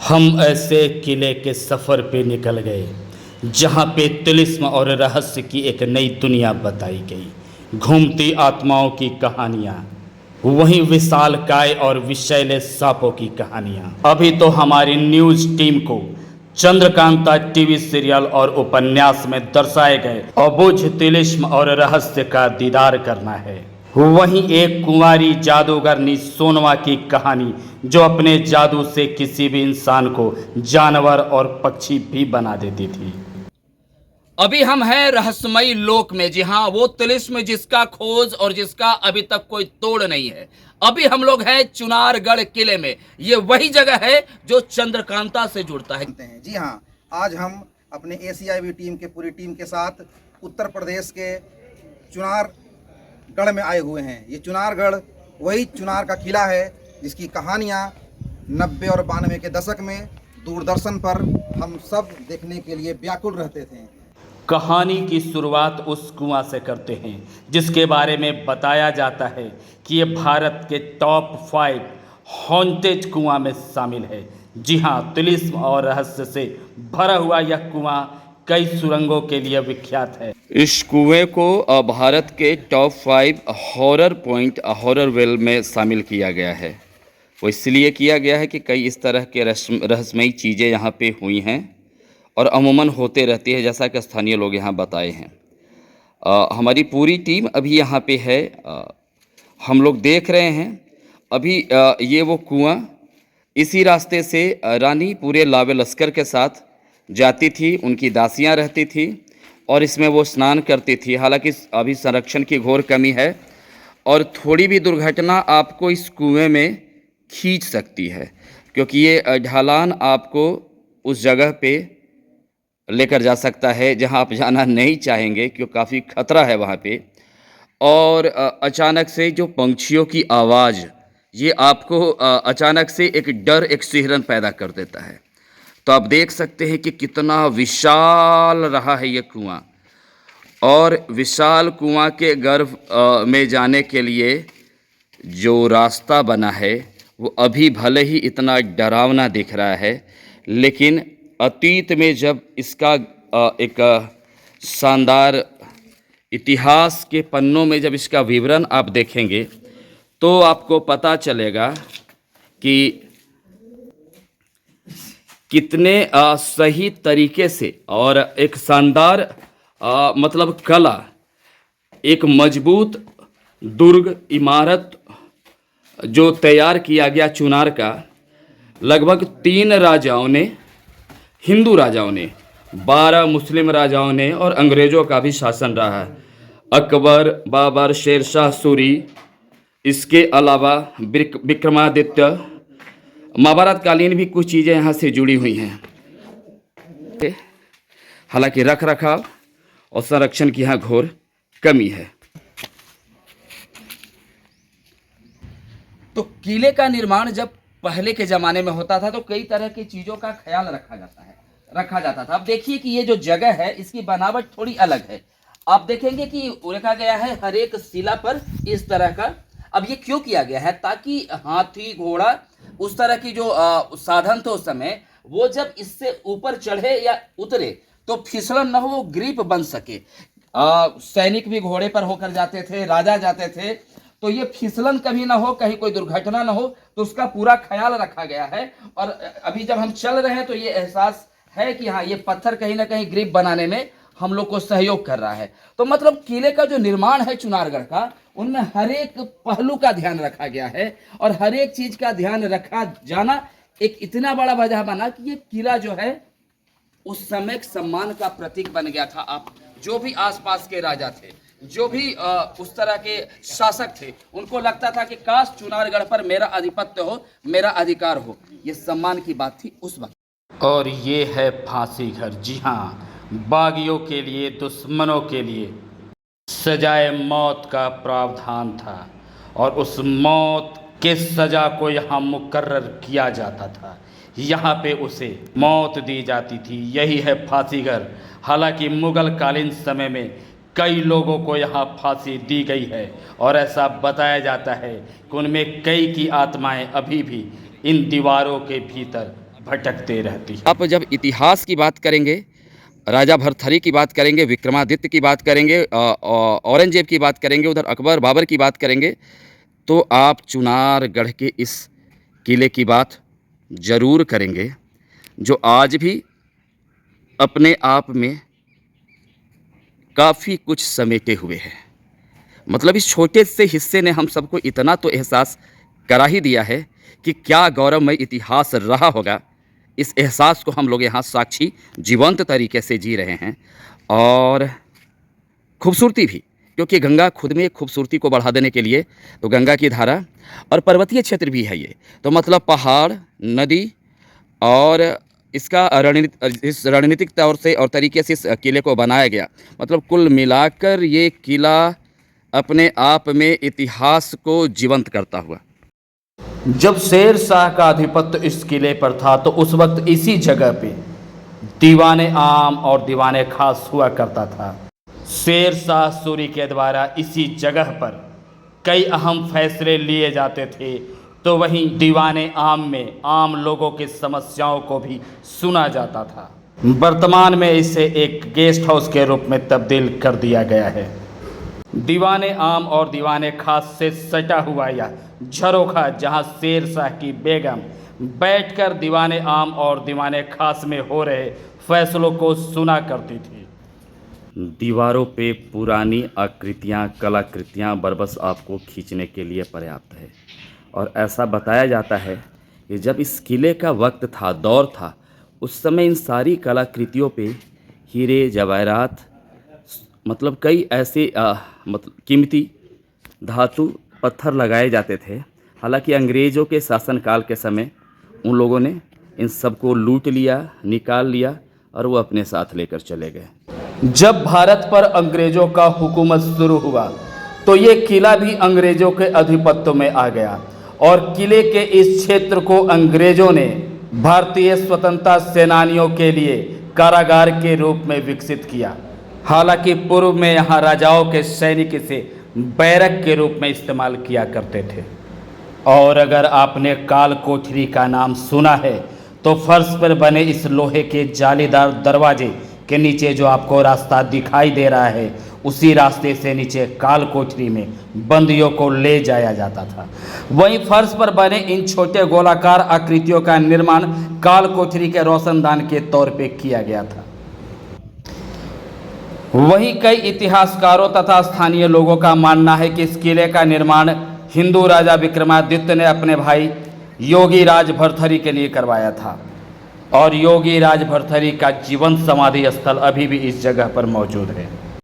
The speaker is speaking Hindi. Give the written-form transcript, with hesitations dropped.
हम ऐसे किले के सफ़र पे निकल गए जहाँ पे तिलिस्म और रहस्य की एक नई दुनिया बताई गई। घूमती आत्माओं की कहानियाँ, वहीं विशालकाय और विषैले सांपों की कहानियाँ। अभी तो हमारी न्यूज़ टीम को चंद्रकांता टीवी सीरियल और उपन्यास में दर्शाए गए अबुझ तिलिस्म और रहस्य का दीदार करना है। वहीं एक कुंवारी जादूगरनी सोनवा की कहानी जो अपने जादू से किसी भी इंसान को जानवर और पक्षी भी बना देती थी। अभी हम हैं रहस्यमयी लोक में। जी हाँ, वो तिलिस्म जिसका खोज और जिसका अभी तक कोई तोड़ नहीं है। अभी हम लोग हैं चुनारगढ़ किले में। ये वही जगह है जो चंद्रकांता से जुड़ता है। जी हाँ, आज हम अपने एसीआईवी टीम के पूरी टीम के साथ उत्तर प्रदेश के चुनारगढ़ में आए हुए हैं। ये चुनारगढ़ वही चुनार का किला है जिसकी कहानियाँ 90 और 92 के दशक में दूरदर्शन पर हम सब देखने के लिए व्याकुल रहते थे। कहानी की शुरुआत उस कुआं से करते हैं जिसके बारे में बताया जाता है कि ये भारत के टॉप 5 हॉन्टेड कुआं में शामिल है। जी हाँ, तिलिस्म और रहस्य से भरा हुआ यह कुआं कई सुरंगों के लिए विख्यात है। इस कुएं को भारत के top 5 horror point horror well में शामिल किया गया है। वो इसलिए किया गया है कि कई इस तरह के रहस्यमयी चीज़ें यहाँ पे हुई हैं और अमूमन होते रहती है, जैसा कि स्थानीय लोग यहाँ बताए हैं। हमारी पूरी टीम अभी यहाँ पे है। हम लोग देख रहे हैं अभी ये वो कुआं, इसी रास्ते से रानी पूरे लावे लश्कर के साथ जाती थी, उनकी दासियाँ रहती थी और इसमें वो स्नान करती थी। हालांकि अभी संरक्षण की घोर कमी है और थोड़ी भी दुर्घटना आपको इस कुएं में खींच सकती है, क्योंकि ये ढलान आपको उस जगह पे लेकर जा सकता है जहां आप जाना नहीं चाहेंगे, क्योंकि काफ़ी खतरा है वहां पे। और अचानक से जो पंछियों की आवाज़, ये आपको अचानक से एक डर, एक सिहरन पैदा कर देता है। तो आप देख सकते हैं कि कितना विशाल रहा है ये कुआं, और विशाल कुआं के गर्भ में जाने के लिए जो रास्ता बना है वो अभी भले ही इतना डरावना दिख रहा है, लेकिन अतीत में जब इसका एक शानदार इतिहास के पन्नों में जब इसका विवरण आप देखेंगे तो आपको पता चलेगा कि कितने सही तरीके से और एक शानदार मतलब कला, एक मजबूत दुर्ग इमारत जो तैयार किया गया चुनार का। लगभग 3 राजाओं ने, हिंदू राजाओं ने, 12 मुस्लिम राजाओं ने और अंग्रेज़ों का भी शासन रहा है। अकबर, बाबर, शेरशाह सूरी, इसके अलावा विक्रमादित्य, महाभारत कालीन भी कुछ चीज़ें यहाँ से जुड़ी हुई हैं। हालांकि रख रखाव और संरक्षण की यहाँ घोर कमी है। तो किले का निर्माण जब पहले के ज़माने में होता था तो कई तरह की चीज़ों का ख्याल रखा जाता था। अब देखिए कि ये जो जगह है इसकी बनावट थोड़ी अलग है। आप देखेंगे कि लिखा गया है हर एक शिला पर इस तरह का। अब ये क्यों किया गया है? ताकि हाथी, घोड़ा, उस तरह की जो साधन थे उस समय, वो जब इससे ऊपर चढ़े या उतरे तो फिसलन न हो, वो ग्रिप बन सके। सैनिक भी घोड़े पर होकर जाते थे, राजा जाते थे, तो ये फिसलन कभी ना हो, कहीं कोई दुर्घटना ना हो, तो उसका पूरा ख्याल रखा गया है। और अभी जब हम चल रहे हैं तो ये एहसास है कि हाँ, ये पत्थर कहीं ना कहीं ग्रिप बनाने में हम लोग को सहयोग कर रहा है। तो मतलब किले का जो निर्माण है चुनारगढ़ का, उनमें हर एक पहलू का ध्यान रखा गया है और हर एक चीज का ध्यान रखा जाना एक इतना बड़ा वजह बना कि ये किला जो है उस समय सम्मान का प्रतीक बन गया था। आप जो भी आसपास के राजा थे, जो भी उस तरह के शासक थे, उनको लगता था कि काश चुनारगढ़ पर मेरा आधिपत्य हो, मेरा अधिकार हो। ये सम्मान की बात थी उस वक्त। और ये है फांसी घर। जी हाँ, बागियों के लिए, दुश्मनों के लिए सजाए मौत का प्रावधान था और उस मौत के सज़ा को यहाँ मुकर्रर किया जाता था। यहाँ पे उसे मौत दी जाती थी। यही है फांसी घर। हालांकि मुग़ल कालीन समय में कई लोगों को यहाँ फांसी दी गई है और ऐसा बताया जाता है कि उनमें कई की आत्माएं अभी भी इन दीवारों के भीतर भटकते रहती है। आप जब इतिहास की बात करेंगे, राजा भरथरी की बात करेंगे, विक्रमादित्य की बात करेंगे, औरंगजेब की बात करेंगे, उधर अकबर बाबर की बात करेंगे, तो आप चुनारगढ़ के इस किले की बात ज़रूर करेंगे, जो आज भी अपने आप में काफ़ी कुछ समेटे हुए है। मतलब इस छोटे से हिस्से ने हम सबको इतना तो एहसास करा ही दिया है कि क्या गौरवमय इतिहास रहा होगा। इस एहसास को हम लोग यहाँ साक्षी जीवंत तरीके से जी रहे हैं। और खूबसूरती भी, क्योंकि गंगा खुद में खूबसूरती को बढ़ा देने के लिए तो गंगा की धारा, और पर्वतीय क्षेत्र भी है ये, तो मतलब पहाड़, नदी, और इसका इस रणनीतिक तौर से और तरीके से इस किले को बनाया गया। मतलब कुल मिलाकर ये किला अपने आप में इतिहास को जीवंत करता हुआ। जब शेर शाह का आधिपत्य इस किले पर था तो उस वक्त इसी जगह पे दीवाने आम और दीवाने खास हुआ करता था। शेर शाह सूरी के द्वारा इसी जगह पर कई अहम फैसले लिए जाते थे, तो वहीं दीवाने आम में आम लोगों की समस्याओं को भी सुना जाता था। वर्तमान में इसे एक गेस्ट हाउस के रूप में तब्दील कर दिया गया है। दीवाने आम और दीवाने खास से सटा हुआ यह झरोखा, जहां शेर शाह की बेगम बैठकर दीवाने आम और दीवाने खास में हो रहे फैसलों को सुना करती थी। दीवारों पे पुरानी आकृतियाँ, कलाकृतियाँ बरबस आपको खींचने के लिए पर्याप्त है। और ऐसा बताया जाता है कि जब इस किले का वक्त था, दौर था, उस समय इन सारी कलाकृतियों पे हीरे जवाहरात, मतलब कई ऐसे मतलब कीमती धातु पत्थर लगाए जाते थे। हालांकि अंग्रेज़ों के शासनकाल के समय उन लोगों ने इन सबको लूट लिया, निकाल लिया और वो अपने साथ लेकर चले गए। जब भारत पर अंग्रेजों का हुकूमत शुरू हुआ तो ये किला भी अंग्रेजों के आधिपत्य में आ गया और किले के इस क्षेत्र को अंग्रेजों ने भारतीय स्वतंत्रता सेनानियों के लिए कारागार के रूप में विकसित किया। हालांकि पूर्व में यहाँ राजाओं के सैनिक इसे बैरक के रूप में इस्तेमाल किया करते थे। और अगर आपने काल कोठरी का नाम सुना है तो फर्श पर बने इस लोहे के जालीदार दरवाजे के नीचे जो आपको रास्ता दिखाई दे रहा है, उसी रास्ते से नीचे काल कोठरी में बंदियों को ले जाया जाता था। वहीं फर्श पर बने इन छोटे गोलाकार आकृतियों का निर्माण काल कोठरी के रोशनदान के तौर पे किया गया था। वहीं कई इतिहासकारों तथा स्थानीय लोगों का मानना है कि इस किले का निर्माण हिंदू राजा विक्रमादित्य ने अपने भाई योगी राज भरथरी के लिए करवाया था और योगी राज भरथरी का जीवन समाधि स्थल अभी भी इस जगह पर मौजूद है।